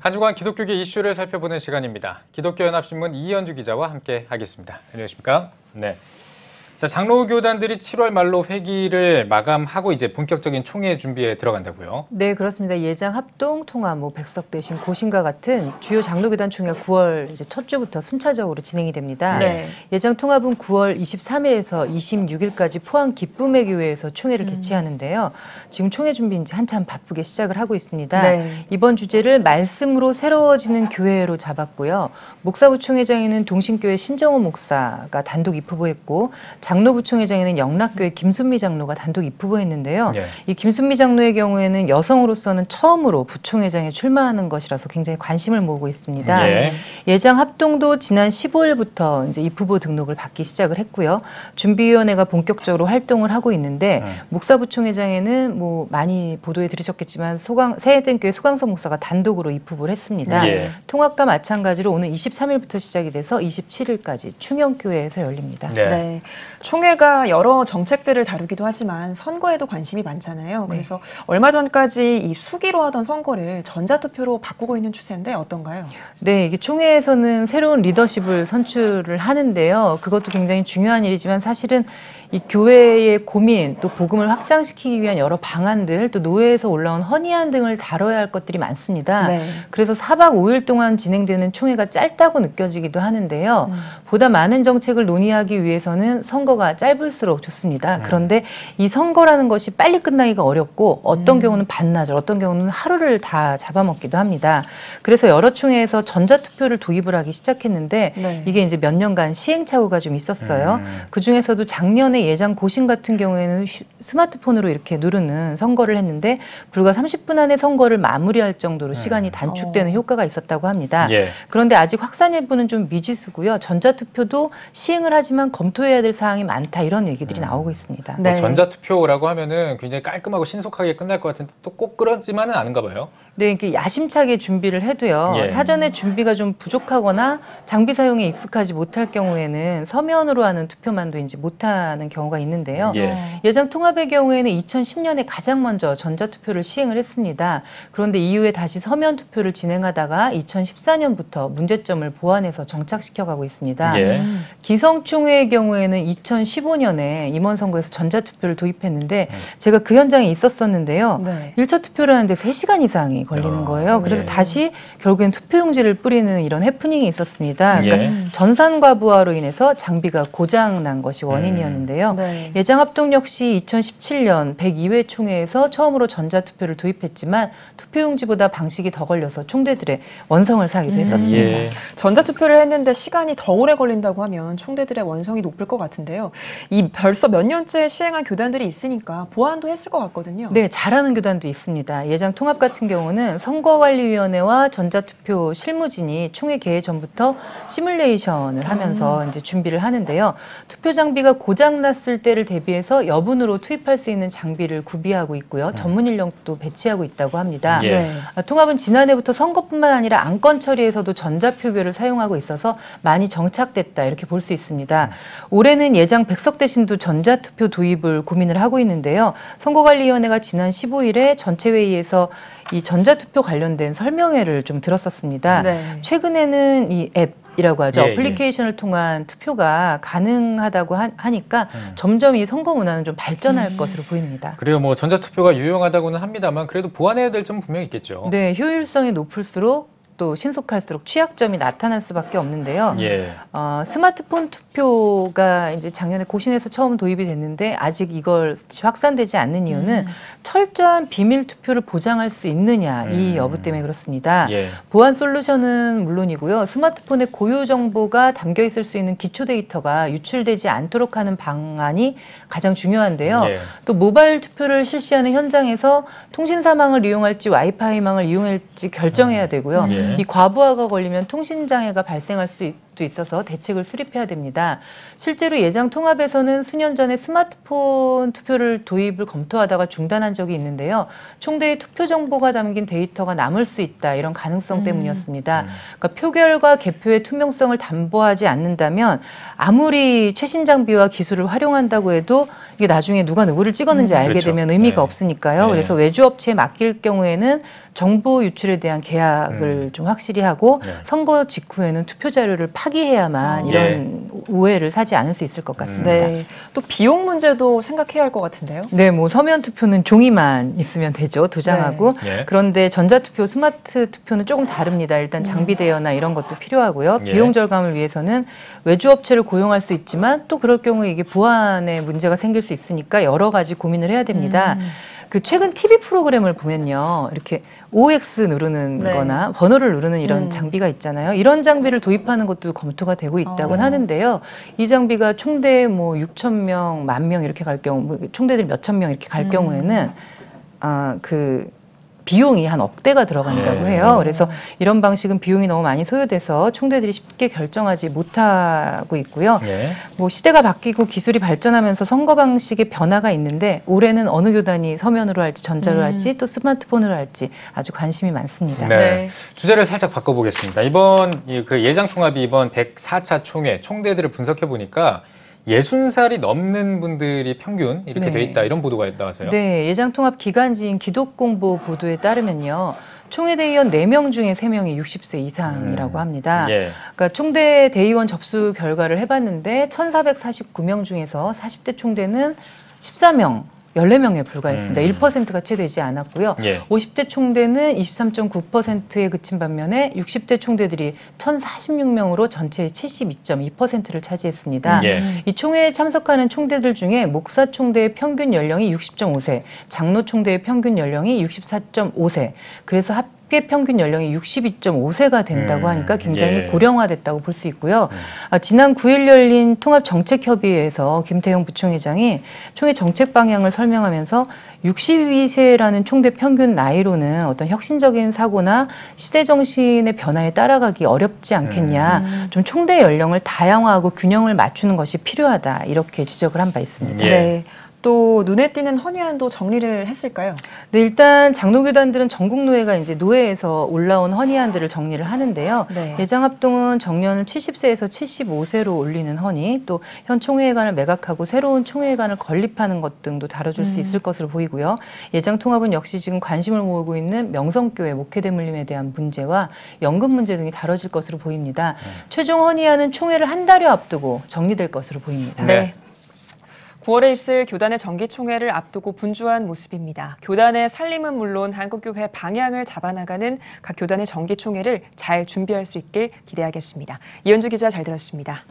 한 주간 기독교계 이슈를 살펴보는 시간입니다. 기독교연합신문 이현주 기자와 함께 하겠습니다. 안녕하십니까? 네. 자, 장로교단들이 7월 말로 회기를 마감하고 이제 본격적인 총회 준비에 들어간다고요? 네, 그렇습니다. 예장 합동, 통합, 백석 대신 고신과 같은 주요 장로교단 총회가 9월 이제 첫 주부터 순차적으로 진행이 됩니다. 네. 예장 통합은 9월 23일에서 26일까지 포항 기쁨의 교회에서 총회를 개최하는데요. 지금 총회 준비 이제 한참 바쁘게 시작을 하고 있습니다. 네. 이번 주제를 말씀으로 새로워지는 교회로 잡았고요. 목사부 총회장에는 동신교회 신정호 목사가 단독 입후보했고, 장로부총회장에는 영락교회 김순미 장로가 단독 입후보했는데요. 네. 이 김순미 장로의 경우에는 여성으로서는 처음으로 부총회장에 출마하는 것이라서 굉장히 관심을 모으고 있습니다. 네. 예장 합동도 지난 15일부터 이제 입후보 등록을 받기 시작을 했고요. 준비위원회가 본격적으로 활동을 하고 있는데 목사부총회장에는 뭐 많이 보도에 들으셨겠지만 새해등교회 소강석 목사가 단독으로 입후보를 했습니다. 예. 통합과 마찬가지로 오늘 23일부터 시작이 돼서 27일까지 충영교회에서 열립니다. 네. 네. 총회가 여러 정책들을 다루기도 하지만 선거에도 관심이 많잖아요. 그래서 얼마 전까지 이 수기로 하던 선거를 전자투표로 바꾸고 있는 추세인데 어떤가요? 네, 이게 총회에서는 새로운 리더십을 선출을 하는데요. 그것도 굉장히 중요한 일이지만 사실은 이 교회의 고민, 또 복음을 확장시키기 위한 여러 방안들, 또 노회에서 올라온 헌의안 등을 다뤄야 할 것들이 많습니다. 네. 그래서 4박 5일 동안 진행되는 총회가 짧다고 느껴지기도 하는데요. 보다 많은 정책을 논의하기 위해서는 선거가 짧을수록 좋습니다. 그런데 이 선거라는 것이 빨리 끝나기가 어렵고 어떤 경우는 반나절, 어떤 경우는 하루를 다 잡아먹기도 합니다. 그래서 여러 총회에서 전자투표를 도입을 하기 시작했는데 네. 이게 이제 몇 년간 시행착오가 좀 있었어요. 그중에서도 작년에 예장 고신 같은 경우에는 스마트폰으로 이렇게 누르는 선거를 했는데 불과 30분 안에 선거를 마무리할 정도로 시간이 단축되는 효과가 있었다고 합니다. 예. 그런데 아직 확산 여부는 좀 미지수고요. 전자투표도 시행을 하지만 검토해야 될 사항이 많다, 이런 얘기들이 나오고 있습니다. 네. 뭐 전자투표라고 하면은 굉장히 깔끔하고 신속하게 끝날 것 같은데 또 꼭 그렇지만은 않은가 봐요. 네, 이렇게 야심차게 준비를 해도요. 예. 사전에 준비가 좀 부족하거나 장비 사용에 익숙하지 못할 경우에는 서면으로 하는 투표만도 이제 못하는 경우가 있는데요. 예. 예장 통합의 경우에는 2010년에 가장 먼저 전자투표를 시행을 했습니다. 그런데 이후에 다시 서면 투표를 진행하다가 2014년부터 문제점을 보완해서 정착시켜가고 있습니다. 예. 기성총회의 경우에는 2015년에 임원선거에서 전자투표를 도입했는데 제가 그 현장에 있었었는데요. 네. 1차 투표를 하는데 3시간 이상이 걸리는 거예요. 그래서 예. 다시 결국엔 투표용지를 뿌리는 이런 해프닝이 있었습니다. 그러니까 예. 전산과부하로 인해서 장비가 고장난 것이 원인이었는데요. 네. 예장합동 역시 2017년 102회 총회에서 처음으로 전자투표를 도입했지만 투표용지보다 방식이 더 걸려서 총대들의 원성을 사기도 했었습니다. 예. 전자투표를 했는데 시간이 더 오래 걸린다고 하면 총대들의 원성이 높을 것 같은데요. 이 벌써 몇 년째 시행한 교단들이 있으니까 보완도 했을 것 같거든요. 네, 잘하는 교단도 있습니다. 예장 통합 같은 경우는 선거관리위원회와 전자투표 실무진이 총회 개회 전부터 시뮬레이션을 하면서 이제 준비를 하는데요. 투표 장비가 고장났을 때를 대비해서 여분으로 투입할 수 있는 장비를 구비하고 있고요. 전문 인력도 배치하고 있다고 합니다. 예. 네. 통합은 지난해부터 선거뿐만 아니라 안건 처리에서도 전자표결을 사용하고 있어서 많이 정착됐다, 이렇게 볼 수 있습니다. 올해는 예장 백석 대신도 전자투표 도입을 고민을 하고 있는데요. 선거관리위원회가 지난 15일에 전체 회의에서 이 전자투표 관련된 설명회를 좀 들었었습니다. 네. 최근에는 이 앱이라고 하죠. 예, 어플리케이션을 통한 투표가 가능하다고 하니까 점점 이 선거 문화는 좀 발전할 것으로 보입니다. 그래요. 뭐 전자투표가 유용하다고는 합니다만 그래도 보완해야 될 점은 분명히 있겠죠. 네, 효율성이 높을수록 또 신속할수록 취약점이 나타날 수밖에 없는데요. 예. 스마트폰 투표가 이제 작년에 고신에서 처음 도입이 됐는데 아직 이걸 확산되지 않는 이유는 철저한 비밀 투표를 보장할 수 있느냐, 이 여부 때문에 그렇습니다. 예. 보안 솔루션은 물론이고요. 스마트폰에 고유 정보가 담겨 있을 수 있는 기초 데이터가 유출되지 않도록 하는 방안이 가장 중요한데요. 예. 또 모바일 투표를 실시하는 현장에서 통신사망을 이용할지 와이파이망을 이용할지 결정해야 되고요. 예. 이 과부하가 걸리면 통신장애가 발생할 수 것도 있어서 대책을 수립해야 됩니다. 실제로 예장 통합에서는 수년 전에 스마트폰 투표를 도입을 검토하다가 중단한 적이 있는데요. 총대의 투표 정보가 담긴 데이터가 남을 수 있다 이런 가능성 때문이었습니다. 그러니까 표결과 개표의 투명성을 담보하지 않는다면 아무리 최신 장비와 기술을 활용한다고 해도 이게 나중에 누가 누구를 찍었는지 알게 그렇죠. 되면 의미가 네. 없으니까요. 네. 그래서 외주업체에 맡길 경우에는 정보 유출에 대한 계약을 좀 확실히 하고 네. 선거 직후에는 투표 자료를 파기해야만 이런 오해를 사지 않을 수 있을 것 같습니다. 네. 또 비용 문제도 생각해야 할 것 같은데요. 네, 뭐 서면 투표는 종이만 있으면 되죠. 도장하고. 네. 그런데 전자투표, 스마트 투표는 조금 다릅니다. 일단 장비 대여나 이런 것도 필요하고요. 예. 비용 절감을 위해서는 외주업체를 고용할 수 있지만 또 그럴 경우에 이게 보안에 문제가 생길 수 있으니까 여러 가지 고민을 해야 됩니다. 그 최근 TV 프로그램을 보면요. 이렇게 OX 누르는 네. 거나 번호를 누르는 이런 장비가 있잖아요. 이런 장비를 도입하는 것도 검토가 되고 있다고는 하는데요. 이 장비가 총대 뭐 6천 명, 10,000명 이렇게 갈 경우, 뭐 총대들이 몇천 명 이렇게 갈 경우에는 그 비용이 한 억대가 들어간다고 해요. 그래서 이런 방식은 비용이 너무 많이 소요돼서 총대들이 쉽게 결정하지 못하고 있고요. 예. 뭐 시대가 바뀌고 기술이 발전하면서 선거 방식의 변화가 있는데 올해는 어느 교단이 서면으로 할지 전자로 할지 또 스마트폰으로 할지 아주 관심이 많습니다. 네. 네. 주제를 살짝 바꿔보겠습니다. 이번 그 예장 통합이 이번 104차 총회 총대들을 분석해 보니까 60살이 넘는 분들이 평균 이렇게 네. 돼 있다 이런 보도가 나와서요. 네, 예장통합 기간지인 기독공보 보도에 따르면요. 총회 대의원 4명 중에 3명이 60세 이상이라고 합니다. 예. 그러니까 총대 대의원 접수 결과를 해봤는데 1,449명 중에서 40대 총대는 14명, 14명에 불과했습니다. 1%가 채 되지 않았고요. 예. 50대 총대는 23.9%에 그친 반면에 60대 총대들이 1,046명으로 전체의 72.2%를 차지했습니다. 예. 이 총회에 참석하는 총대들 중에 목사 총대의 평균 연령이 60.5세, 장로 총대의 평균 연령이 64.5세, 그래서 합계 평균 연령이 62.5세가 된다고 하니까 굉장히 예. 고령화됐다고 볼 수 있고요. 지난 9일 열린 통합정책협의회에서 김태형 부총회장이 총회 정책 방향을 설명하면서 62세라는 총대 평균 나이로는 어떤 혁신적인 사고나 시대 정신의 변화에 따라가기 어렵지 않겠냐. 좀 총대 연령을 다양화하고 균형을 맞추는 것이 필요하다. 이렇게 지적을 한 바 있습니다. 예. 네. 또 눈에 띄는 헌의안도 정리를 했을까요? 네, 일단 장로교단들은 전국노회가 이제 노회에서 올라온 헌의안들을 정리를 하는데요. 네. 예장합동은 정년을 70세에서 75세로 올리는 헌의, 또 현 총회회관을 매각하고 새로운 총회회관을 건립하는 것 등도 다뤄줄 수 있을 것으로 보이고요. 예장통합은 역시 지금 관심을 모으고 있는 명성교회 목회대물림에 대한 문제와 연금 문제 등이 다뤄질 것으로 보입니다. 최종 헌의안은 총회를 한 달여 앞두고 정리될 것으로 보입니다. 네. 9월에 있을 교단의 정기총회를 앞두고 분주한 모습입니다. 교단의 살림은 물론 한국교회 방향을 잡아나가는 각 교단의 정기총회를 잘 준비할 수 있길 기대하겠습니다. 이현주 기자 잘 들었습니다.